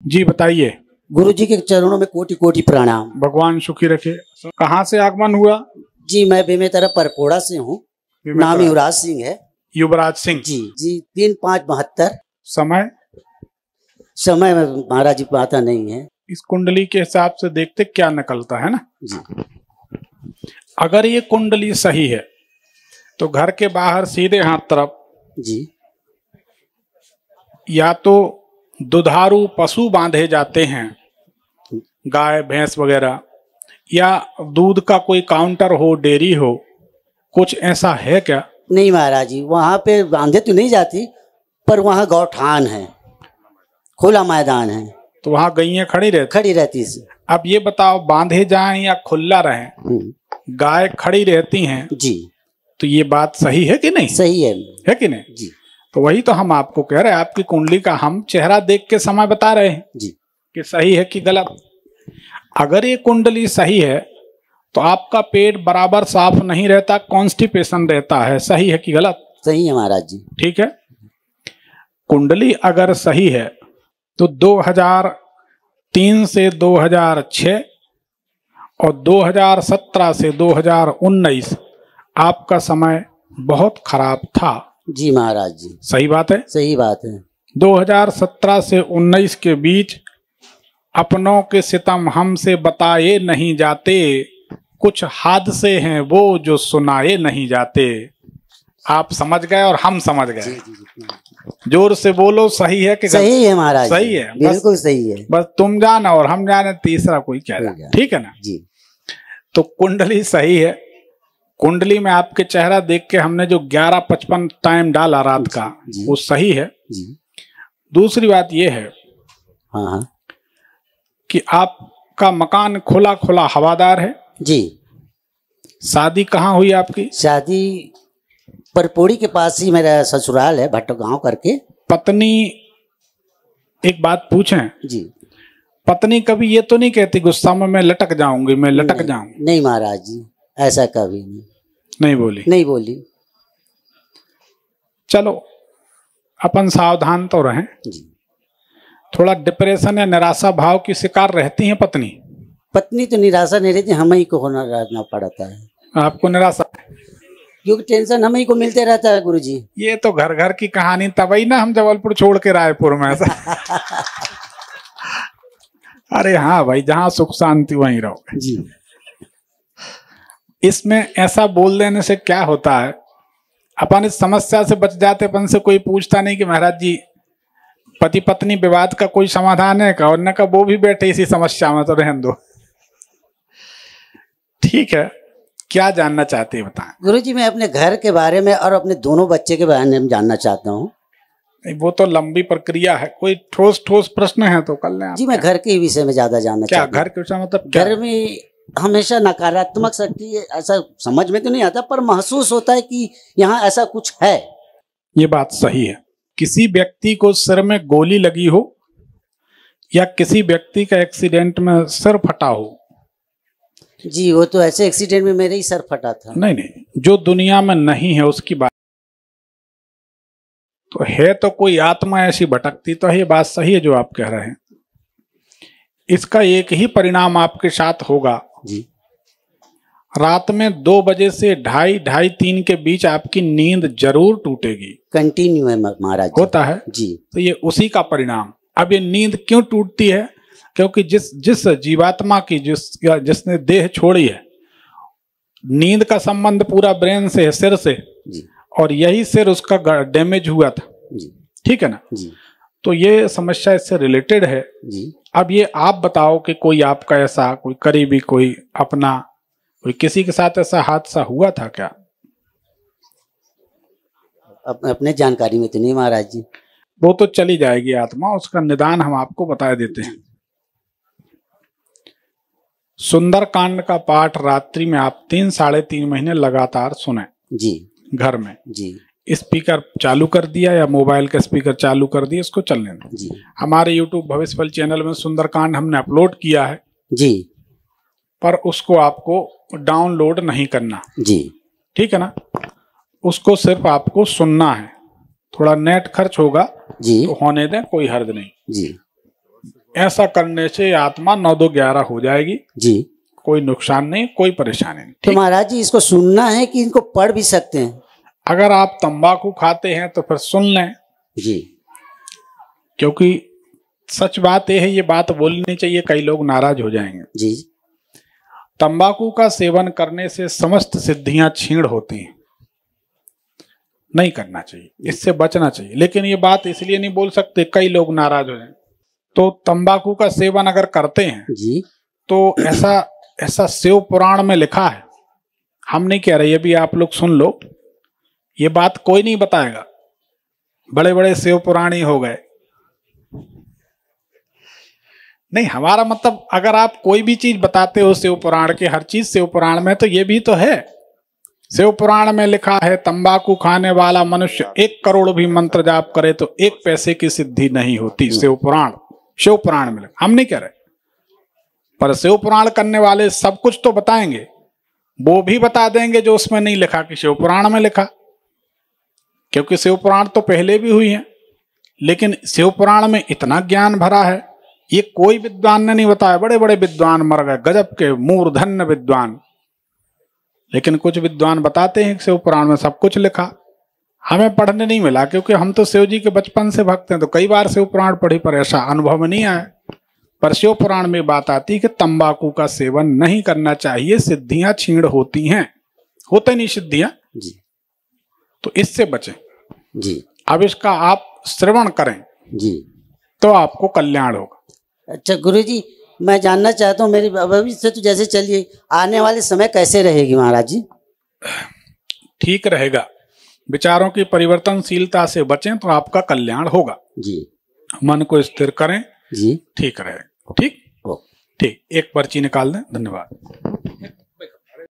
जी बताइए। गुरु जी के चरणों में कोटि कोटि प्रणाम। भगवान सुखी रखे। कहाँ से आगमन हुआ? जी मैं बेमेतरा परपोड़ा से हूँ। नाम युवराज सिंह है। युवराज सिंह जी जी 3/5/72। समय समय में महाराज जी पता नहीं है। इस कुंडली के हिसाब से देखते क्या निकलता है ना जी। अगर ये कुंडली सही है तो घर के बाहर सीधे हाथ तरफ जी या तो दुधारू पशु बांधे जाते हैं, गाय भैंस वगैरह, या दूध का कोई काउंटर हो, डेयरी हो, कुछ ऐसा है क्या? नहीं महाराज जी, वहाँ पे बांधे तो नहीं जाती, पर वहाँ गौठान है, खुला मैदान है, तो वहाँ गैया खड़ी रहती है। अब ये बताओ, बांधे जाएं या खुला रहें, गाय खड़ी रहती हैं जी, तो ये बात सही है कि नहीं? सही है कि नहीं जी। तो वही तो हम आपको कह रहे हैं, आपकी कुंडली का हम चेहरा देख के समय बता रहे हैं जी कि सही है कि गलत। अगर ये कुंडली सही है तो आपका पेट बराबर साफ नहीं रहता, कॉन्स्टिपेशन रहता है। सही है कि गलत? सही है महाराज जी। ठीक है। कुंडली अगर सही है तो 2003 से 2006 और 2017 से 2019 आपका समय बहुत खराब था। जी महाराज जी। सही बात है? सही बात है। 2017 से 19 के बीच अपनों के सितम हमसे बताए नहीं जाते, कुछ हादसे हैं वो जो सुनाए नहीं जाते। आप समझ गए और हम समझ गए। जोर से बोलो, सही है कि सही है महाराज? सही है, बिल्कुल सही है। बस तुम जाना और हम जाने, तीसरा कोई क्या जाने। ठीक है ना जी। तो कुंडली सही है। कुंडली में आपके चेहरा देख के हमने जो 11:55 टाइम डाला रात का, वो सही है जी। दूसरी बात ये है हाँ कि आपका मकान खुला खुला हवादार है जी। शादी कहाँ हुई आपकी? शादी परपोड़ी के पास ही मेरा ससुराल है, भट्टो गांव करके। पत्नी, एक बात पूछें जी, पत्नी कभी ये तो नहीं कहती गुस्सा में मैं लटक जाऊंगी, मैं लटक जाऊंगी? नहीं महाराज जी, ऐसा कभी नहीं बोली। नहीं बोली। चलो अपन सावधान तो रहें जी। थोड़ा डिप्रेशन या निराशा भाव की शिकार रहती हैं पत्नी? पत्नी तो निराशा नहीं रहती, हम ही को होना रहना पड़ता है। आपको निराशा? क्योंकि टेंशन हम ही को मिलते रहता है गुरुजी। ये तो घर घर की कहानी, तभी ना हम जबलपुर छोड़ के रायपुर में अरे हाँ भाई, जहाँ सुख शांति वहीं रहो जी। इसमें ऐसा बोल देने से क्या होता है, अपन इस समस्या से बच जाते। अपन से कोई पूछता नहीं कि महाराज जी पति पत्नी विवाद का कोई समाधान है का, और न का वो भी बैठे इसी समस्या में, तो रहने दो। ठीक है, क्या जानना चाहते हैं बताएं। गुरुजी मैं अपने घर के बारे में और अपने दोनों बच्चे के बारे में जानना चाहता हूँ। वो तो लंबी प्रक्रिया है, कोई ठोस ठोस प्रश्न है तो कर लें। जी मैं घर के विषय में ज्यादा जानना चाहता हूँ। क्या घर के विषय मतलब? घर में हमेशा नकारात्मक शक्ति, ऐसा समझ में तो नहीं आता, पर महसूस होता है कि यहाँ ऐसा कुछ है। ये बात सही है। किसी व्यक्ति को सिर में गोली लगी हो या किसी व्यक्ति का एक्सीडेंट में सिर फटा हो। जी वो तो ऐसे एक्सीडेंट में मेरे ही सर फटा था। नहीं, जो दुनिया में नहीं है उसकी बात तो है, तो कोई आत्मा ऐसी भटकती तो है। ये बात सही है जो आप कह रहे हैं। इसका एक ही परिणाम आपके साथ होगा जी। रात में 2 बजे से 2:30 3 के बीच आपकी नींद जरूर टूटेगी। कंटिन्यू है महाराज। होता है जी। तो ये उसी का परिणाम। अब ये नींद क्यों टूटती है? क्योंकि जिस जीवात्मा की जिसने देह छोड़ी है, नींद का संबंध पूरा ब्रेन से है, सिर से जी। और यही सिर उसका डैमेज हुआ था जी। ठीक है ना जी। तो ये समस्या इससे रिलेटेड है जी। अब ये आप बताओ कि कोई आपका ऐसा कोई करीबी, कोई अपना, कोई किसी के साथ ऐसा हादसा हुआ था क्या? अपने जानकारी में तो नहीं महाराज जी। वो तो चली जाएगी आत्मा, उसका निदान हम आपको बता देते हैं। सुंदरकांड का पाठ रात्रि में आप 3-3.5 महीने लगातार सुने जी। घर में जी। स्पीकर चालू कर दिया या मोबाइल का स्पीकर चालू कर दिया, इसको चलने दें जी। हमारे YouTube भविष्यफल चैनल में सुंदरकांड हमने अपलोड किया है जी, पर उसको आपको डाउनलोड नहीं करना जी। ठीक है ना, उसको सिर्फ आपको सुनना है। थोड़ा नेट खर्च होगा जी, तो होने दें, कोई हर्ज नहीं जी। ऐसा करने से आत्मा 9-2-11 हो जाएगी, जी। कोई नुकसान नहीं, कोई परेशानी नहीं। तो महाराज जी इसको सुनना है कि इनको पढ़ भी सकते हैं? अगर आप तंबाकू खाते हैं तो फिर सुन लें जी। क्योंकि सच बात यह है, ये बात बोलनी चाहिए, कई लोग नाराज हो जाएंगे। जी। तंबाकू का सेवन करने से समस्त सिद्धियां छीण होती हैं, नहीं करना चाहिए, इससे बचना चाहिए। लेकिन ये बात इसलिए नहीं बोल सकते, कई लोग नाराज हो जाए। तो तंबाकू का सेवन अगर करते हैं जी। तो ऐसा शिव पुराण में लिखा है, हम नहीं कह रहे, ये भी आप लोग सुन लो, ये बात कोई नहीं बताएगा, बड़े बड़े शिव पुराणी हो गए। नहीं, हमारा मतलब अगर आप कोई भी चीज बताते हो शिव पुराण के, हर चीज शिव पुराण में, तो ये भी तो है। शिव पुराण में लिखा है तंबाकू खाने वाला मनुष्य 1 करोड़ भी मंत्र जाप करे तो 1 पैसे की सिद्धि नहीं होती। शिव पुराण में लिखा, हम नहीं कह रहे, पर शिव पुराण करने वाले सब कुछ तो बताएंगे, वो भी बता देंगे जो उसमें नहीं लिखा कि शिव पुराण में लिखा, क्योंकि शिव पुराण तो पहले भी हुई है। लेकिन शिव पुराण में इतना ज्ञान भरा है, ये कोई विद्वान ने नहीं बताया। बड़े बड़े विद्वान मर गए, गजब के मूर्धन्य विद्वान, लेकिन कुछ विद्वान बताते हैं कि शिव पुराण में सब कुछ लिखा। हमें पढ़ने नहीं मिला, क्योंकि हम तो शिव जी के बचपन से भक्त हैं, तो कई बार शिव पुराण पढ़ी, पर ऐसा अनुभव नहीं आया। पर शिव पुराण में बात आती है कि तंबाकू का सेवन नहीं करना चाहिए, सिद्धियां छीण होती हैं, होते नहीं सिद्धियां जी। तो इससे बचें जी। अब इसका आप श्रवण करें जी, तो आपको कल्याण होगा। अच्छा गुरु जी, मैं जानना चाहता हूँ, मेरी भविष्य तो जैसे चलिए, आने वाले समय कैसे रहेगी महाराज जी? ठीक रहेगा, विचारों की परिवर्तनशीलता से बचें तो आपका कल्याण होगा जी। मन को स्थिर करें जी। ठीक रहेगा। ठीक, एक पर्ची निकाल दें। धन्यवाद।